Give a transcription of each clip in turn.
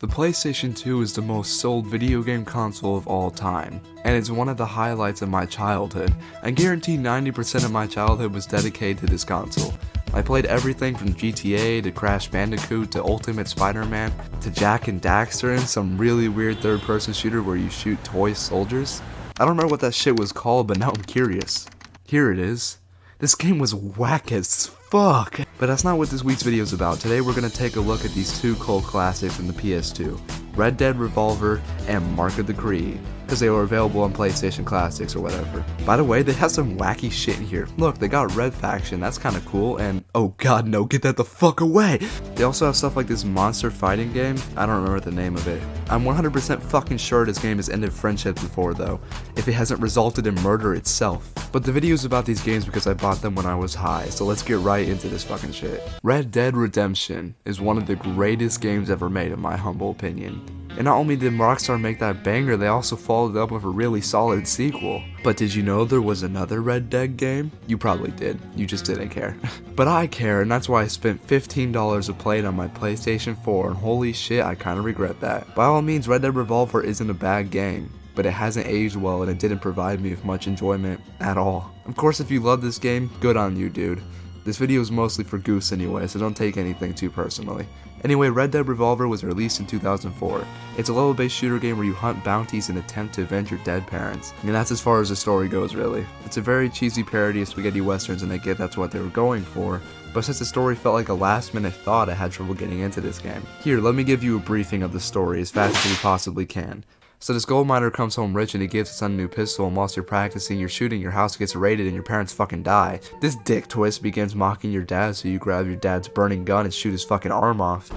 The PlayStation 2 is the most sold video game console of all time, and it's one of the highlights of my childhood. I guarantee 90% of my childhood was dedicated to this console. I played everything from GTA to Crash Bandicoot to Ultimate Spider-Man to Jak and Daxter and some really weird third-person shooter where you shoot toy soldiers. I don't remember what that shit was called, but now I'm curious. Here it is. This game was whack as fuck. But that's not what this week's video is about. Today we're going to take a look at these two cult classics from the PS2. Red Dead Revolver and Mark of the Creed, because they were available on PlayStation Classics or whatever. By the way, they have some wacky shit in here. Look, they got Red Faction, that's kinda cool, and oh god no, get that the fuck away! They also have stuff like this monster fighting game, I don't remember the name of it. I'm 100% fucking sure this game has ended friendships before though, if it hasn't resulted in murder itself. But the video is about these games because I bought them when I was high, so let's get right into this fucking shit. Red Dead Redemption is one of the greatest games ever made in my humble opinion. And not only did Rockstar make that banger, they also followed it up with a really solid sequel. But did you know there was another Red Dead game? You probably did, you just didn't care. But I care, and that's why I spent $15 to play it on my PlayStation 4, and holy shit, I kinda regret that. By all means, Red Dead Revolver isn't a bad game, but it hasn't aged well and it didn't provide me with much enjoyment at all. Of course, if you love this game, good on you, dude. This video is mostly for Goose anyway, so don't take anything too personally. Anyway, Red Dead Revolver was released in 2004. It's a level-based shooter game where you hunt bounties and attempt to avenge your dead parents. And that's as far as the story goes, really. It's a very cheesy parody of spaghetti westerns, and I get that's what they were going for, but since the story felt like a last-minute thought, I had trouble getting into this game. Here, let me give you a briefing of the story as fast as we possibly can. So this gold miner comes home rich and he gives his son a new pistol, and whilst you're practicing your shooting, your house gets raided and your parents fucking die. This dick twist begins mocking your dad, so you grab your dad's burning gun and shoot his fucking arm off.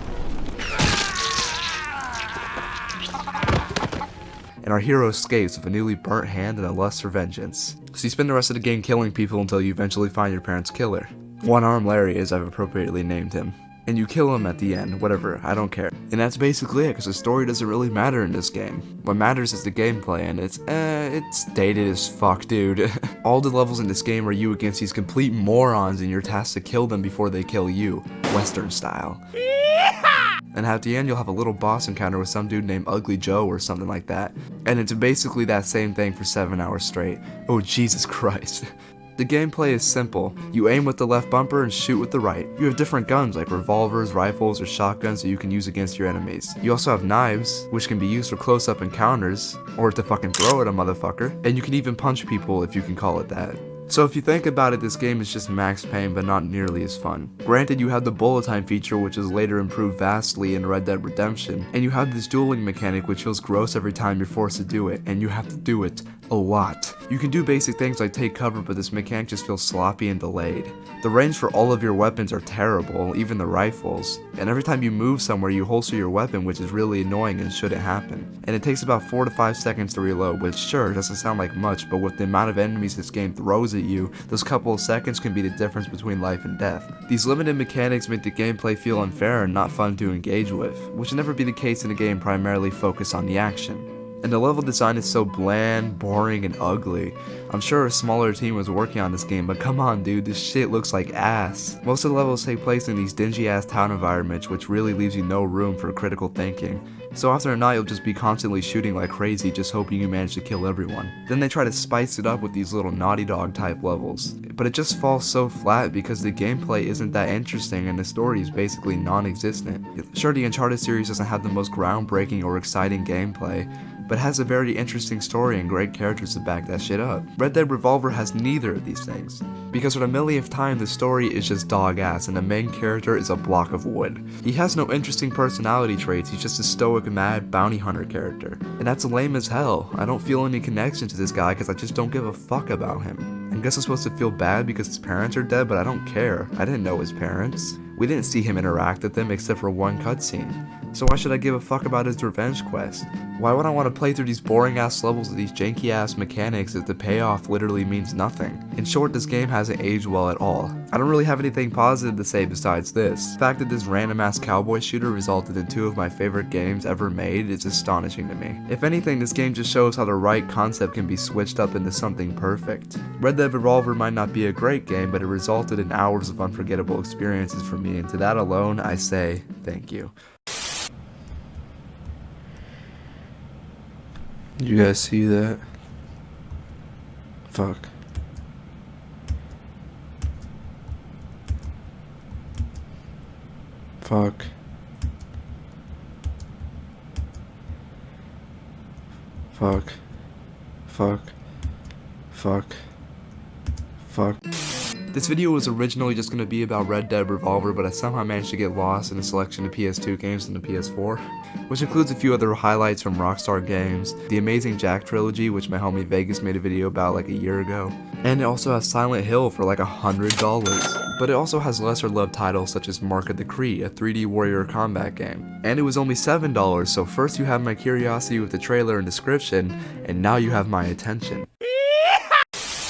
And our hero escapes with a newly burnt hand and a lust for vengeance. So you spend the rest of the game killing people until you eventually find your parents' killer. One Arm Larry, as I've appropriately named him. And you kill him at the end, whatever, I don't care. And that's basically it, because the story doesn't really matter in this game. What matters is the gameplay, and it's dated as fuck, dude. All the levels in this game are you against these complete morons, and you're tasked to kill them before they kill you, Western style. And at the end, you'll have a little boss encounter with some dude named Ugly Joe or something like that. And it's basically that same thing for 7 hours straight. Oh, Jesus Christ. The gameplay is simple. You aim with the left bumper and shoot with the right. You have different guns like revolvers, rifles, or shotguns that you can use against your enemies. You also have knives, which can be used for close-up encounters, or to fucking throw at a motherfucker. And you can even punch people if you can call it that. So if you think about it, this game is just Max Payne, but not nearly as fun. Granted, you have the bullet time feature, which is later improved vastly in Red Dead Redemption, and you have this dueling mechanic which feels gross every time you're forced to do it, and you have to do it a lot. You can do basic things like take cover, but this mechanic just feels sloppy and delayed. The range for all of your weapons are terrible, even the rifles, and every time you move somewhere you holster your weapon, which is really annoying and shouldn't happen. And it takes about 4 to 5 seconds to reload, which sure doesn't sound like much, but with the amount of enemies this game throws at you, those couple of seconds can be the difference between life and death. These limited mechanics make the gameplay feel unfair and not fun to engage with, which would never be the case in a game primarily focused on the action. And the level design is so bland, boring, and ugly. I'm sure a smaller team was working on this game, but come on dude, this shit looks like ass. Most of the levels take place in these dingy ass town environments, which really leaves you no room for critical thinking. So after a night you'll just be constantly shooting like crazy, just hoping you manage to kill everyone. Then they try to spice it up with these little Naughty Dog type levels. But it just falls so flat because the gameplay isn't that interesting and the story is basically non-existent. Sure, the Uncharted series doesn't have the most groundbreaking or exciting gameplay, but has a very interesting story and great characters to back that shit up. Red Dead Revolver has neither of these things, because for the millionth time the story is just dog ass and the main character is a block of wood. He has no interesting personality traits, he's just a stoic mad bounty hunter character. And that's lame as hell. I don't feel any connection to this guy because I just don't give a fuck about him. I guess I'm supposed to feel bad because his parents are dead, but I don't care. I didn't know his parents. We didn't see him interact with them except for one cutscene. So why should I give a fuck about his revenge quest? Why would I want to play through these boring ass levels with these janky ass mechanics if the payoff literally means nothing? In short, this game hasn't aged well at all. I don't really have anything positive to say besides this. The fact that this random ass cowboy shooter resulted in 2 of my favorite games ever made is astonishing to me. If anything, this game just shows how the right concept can be switched up into something perfect. Red Dead Revolver might not be a great game, but it resulted in hours of unforgettable experiences for me, and to that alone, I say thank you. You guys see that? Fuck. Fuck. Fuck. Fuck. Fuck. Fuck. This video was originally just going to be about Red Dead Revolver, but I somehow managed to get lost in a selection of PS2 games and the PS4, which includes a few other highlights from Rockstar games, the Amazing Jack trilogy, which my homie Vegas made a video about like a year ago, and it also has Silent Hill for like $100. But it also has lesser loved titles such as Mark of the Cree, a 3D warrior combat game, and it was only $7, so first you have my curiosity with the trailer and description, and now you have my attention.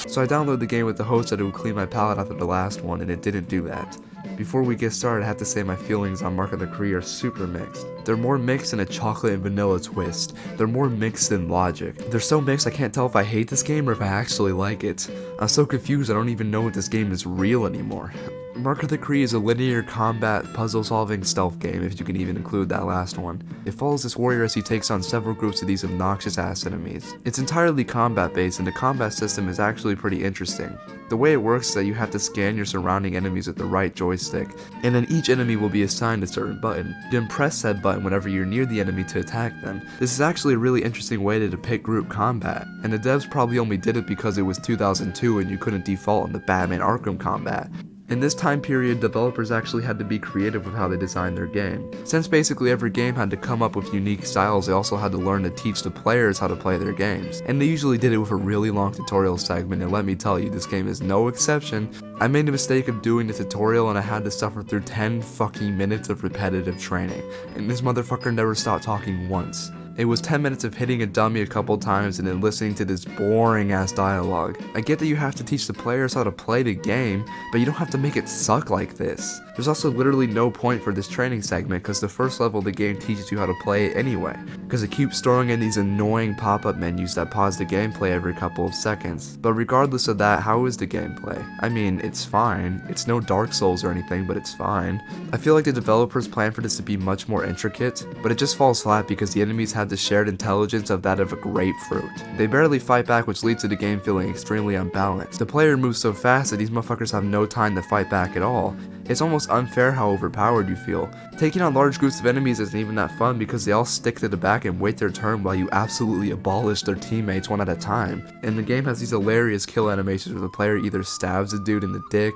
So I downloaded the game with the hopes that it would clean my palate after the last one, and it didn't do that. Before we get started, I have to say my feelings on Mark of the Cree are super mixed. They're more mixed than a chocolate and vanilla twist. They're more mixed than logic. They're so mixed I can't tell if I hate this game or if I actually like it. I'm so confused I don't even know if this game is real anymore. Mark of the Cree is a linear combat puzzle-solving stealth game, if you can even include that last one. It follows this warrior as he takes on several groups of these obnoxious-ass enemies. It's entirely combat-based, and the combat system is actually pretty interesting. The way it works is that you have to scan your surrounding enemies with the right joystick, and then each enemy will be assigned a certain button. You then press said button whenever you're near the enemy to attack them. This is actually a really interesting way to depict group combat, and the devs probably only did it because it was 2002 and you couldn't default on the Batman Arkham combat. In this time period, developers actually had to be creative with how they designed their game. Since basically every game had to come up with unique styles, they also had to learn to teach the players how to play their games. And they usually did it with a really long tutorial segment, and let me tell you, this game is no exception. I made the mistake of doing the tutorial and I had to suffer through 10 fucking minutes of repetitive training. And this motherfucker never stopped talking once. It was 10 minutes of hitting a dummy a couple times and then listening to this boring ass dialogue. I get that you have to teach the players how to play the game, but you don't have to make it suck like this. There's also literally no point for this training segment because the first level of the game teaches you how to play it anyway, because it keeps throwing in these annoying pop-up menus that pause the gameplay every couple of seconds. But regardless of that, how is the gameplay? I mean, it's fine. It's no Dark Souls or anything, but it's fine. I feel like the developers planned for this to be much more intricate, but it just falls flat because the enemies have the shared intelligence of that of a grapefruit. They barely fight back, which leads to the game feeling extremely unbalanced. The player moves so fast that these motherfuckers have no time to fight back at all. It's almost unfair how overpowered you feel. Taking on large groups of enemies isn't even that fun because they all stick to the back and wait their turn while you absolutely abolish their teammates one at a time. And the game has these hilarious kill animations where the player either stabs a dude in the dick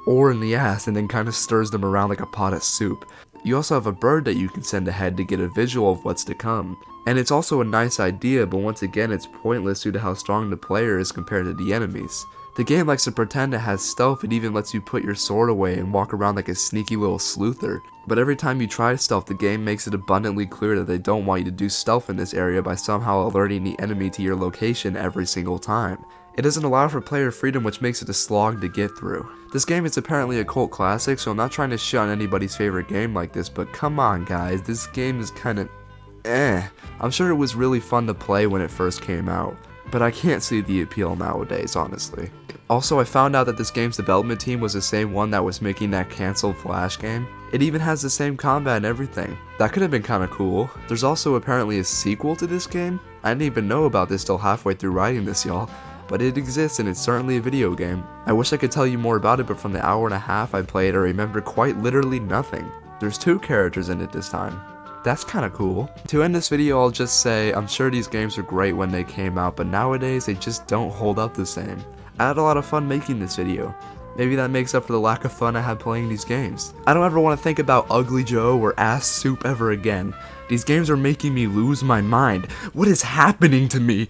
or in the ass and then kind of stirs them around like a pot of soup. You also have a bird that you can send ahead to get a visual of what's to come. And it's also a nice idea, but once again it's pointless due to how strong the player is compared to the enemies. The game likes to pretend it has stealth, it even lets you put your sword away and walk around like a sneaky little sleuther. But every time you try stealth, the game makes it abundantly clear that they don't want you to do stealth in this area by somehow alerting the enemy to your location every single time. It doesn't allow for player freedom, which makes it a slog to get through. This game is apparently a cult classic, so I'm not trying to shit on anybody's favorite game like this, but come on guys, this game is kinda I'm sure it was really fun to play when it first came out, but I can't see the appeal nowadays, honestly. Also, I found out that this game's development team was the same one that was making that cancelled Flash game. It even has the same combat and everything. That could have been kinda cool. There's also apparently a sequel to this game. I didn't even know about this till halfway through writing this, y'all. But it exists and it's certainly a video game. I wish I could tell you more about it, but from the hour and a half I played, I remember quite literally nothing. There's 2 characters in it this time. That's kinda cool. To end this video, I'll just say, I'm sure these games were great when they came out, but nowadays they just don't hold up the same. I had a lot of fun making this video. Maybe that makes up for the lack of fun I had playing these games. I don't ever want to think about Ugly Joe or Ass Soup ever again. These games are making me lose my mind. What is happening to me?